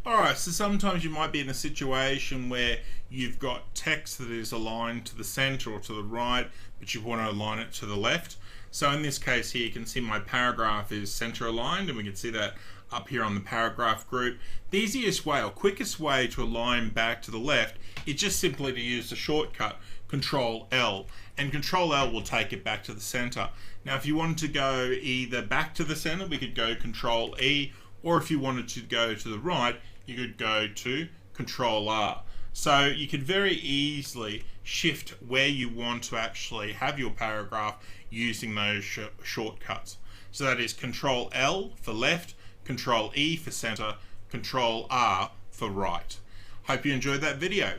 Alright, so sometimes you might be in a situation where you've got text that is aligned to the center or to the right, but you want to align it to the left. So in this case here, you can see my paragraph is center aligned, and we can see that up here on the paragraph group. The easiest way or quickest way to align back to the left is just simply to use the shortcut Control L, and Control L will take it back to the center. Now if you wanted to go either back to the center, we could go Control E, or if you wanted to go to the right, you could go to Control R. So you could very easily shift where you want to actually have your paragraph using those shortcuts. So that is Control L for left, Control E for center, Control R for right. Hope you enjoyed that video.